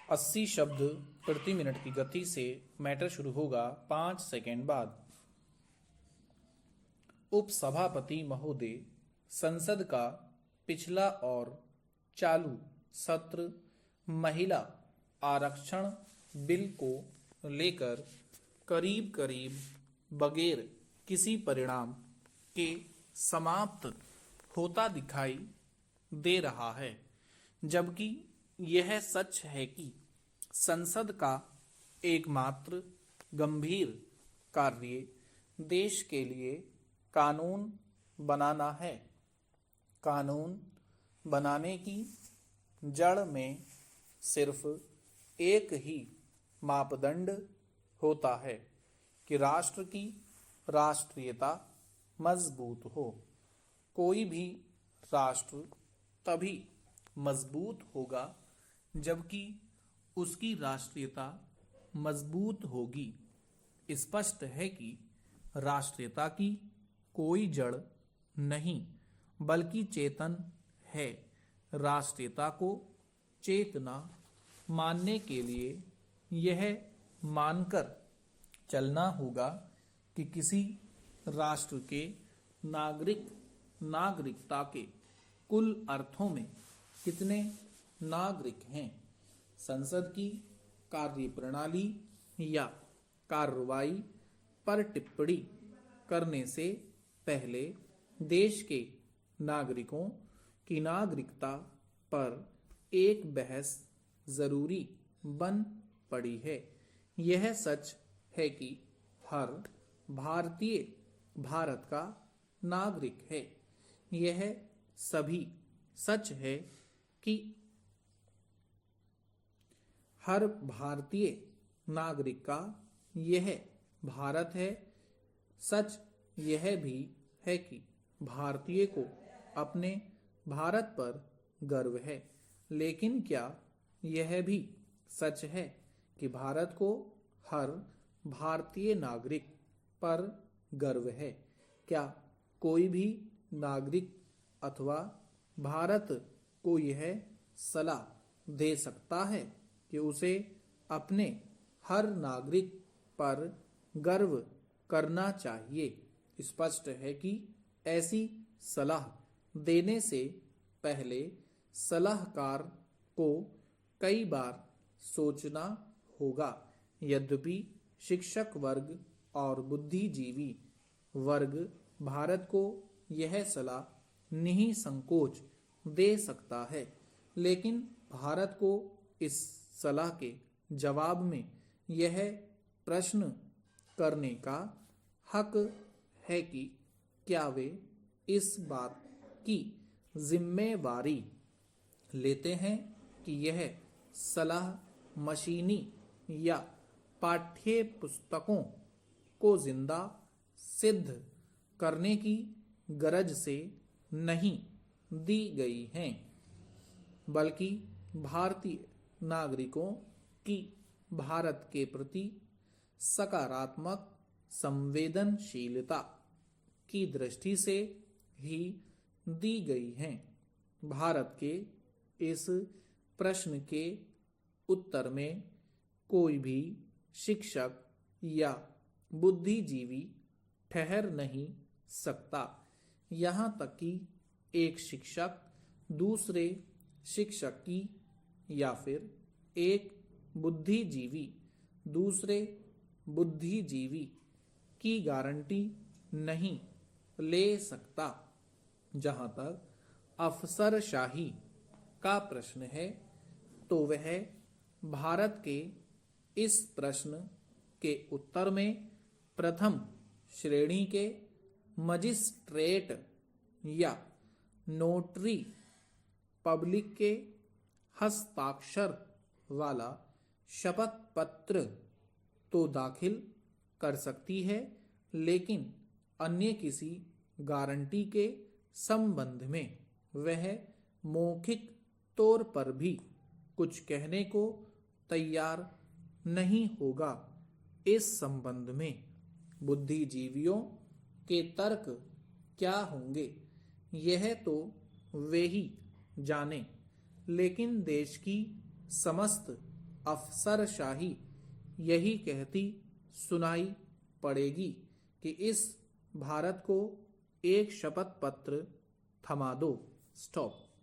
80 शब्द प्रति मिनट की गति से मैटर शुरू होगा 5 सेकेंड बाद। उपसभापति महोदय, संसद का पिछला और चालू सत्र महिला आरक्षण बिल को लेकर करीब करीब बगैर किसी परिणाम के समाप्त होता दिखाई दे रहा है, जबकि यह सच है कि संसद का एकमात्र गंभीर कार्य देश के लिए कानून बनाना है। कानून बनाने की जड़ में सिर्फ एक ही मापदंड होता है कि राष्ट्र की राष्ट्रीयता मजबूत हो। कोई भी राष्ट्र तभी मजबूत होगा जबकि उसकी राष्ट्रीयता मजबूत होगी। स्पष्ट है कि राष्ट्रीयता की कोई जड़ नहीं बल्कि चेतन है। राष्ट्रीयता को चेतना मानने के लिए यह मानकर चलना होगा कि किसी राष्ट्र के नागरिकता के कुल अर्थों में कितने नागरिक हैं। संसद की कार्यप्रणाली या कार्रवाई पर टिप्पणी करने से पहले देश के नागरिकों की नागरिकता पर एक बहस जरूरी बन पड़ी है। यह सच है कि हर भारतीय भारत का नागरिक है। यह सभी सच है कि हर भारतीय नागरिक का यह भारत है। सच यह भी है कि भारतीय को अपने भारत पर गर्व है। लेकिन क्या यह भी सच है कि भारत को हर भारतीय नागरिक पर गर्व है? क्या कोई भी नागरिक अथवा भारत को यह सलाह दे सकता है कि उसे अपने हर नागरिक पर गर्व करना चाहिए? स्पष्ट है कि ऐसी सलाह देने से पहले सलाहकार को कई बार सोचना होगा। यद्यपि शिक्षक वर्ग और बुद्धिजीवी वर्ग भारत को यह सलाह निःसंकोच दे सकता है, लेकिन भारत को इस सलाह के जवाब में यह प्रश्न करने का हक है कि क्या वे इस बात की जिम्मेवारी लेते हैं कि यह सलाह मशीनी या पाठ्य पुस्तकों को जिंदा सिद्ध करने की गरज से नहीं दी गई हैं, बल्कि भारतीय नागरिकों की भारत के प्रति सकारात्मक संवेदनशीलता की दृष्टि से ही दी गई हैं। भारत के इस प्रश्न के उत्तर में कोई भी शिक्षक या बुद्धिजीवी ठहर नहीं सकता। यहाँ तक कि एक शिक्षक दूसरे शिक्षक की या फिर एक बुद्धिजीवी दूसरे बुद्धिजीवी की गारंटी नहीं ले सकता। जहाँ तक अफसरशाही का प्रश्न है, तो वह भारत के इस प्रश्न के उत्तर में प्रथम श्रेणी के मजिस्ट्रेट या नोटरी पब्लिक के हस्ताक्षर वाला शपथ पत्र तो दाखिल कर सकती है, लेकिन अन्य किसी गारंटी के संबंध में वह मौखिक तौर पर भी कुछ कहने को तैयार नहीं होगा। इस संबंध में बुद्धिजीवियों के तर्क क्या होंगे, यह तो वे ही जाने, लेकिन देश की समस्त अफसरशाही यही कहती सुनाई पड़ेगी कि इस भारत को एक शपथ पत्र थमा दो। स्टॉप।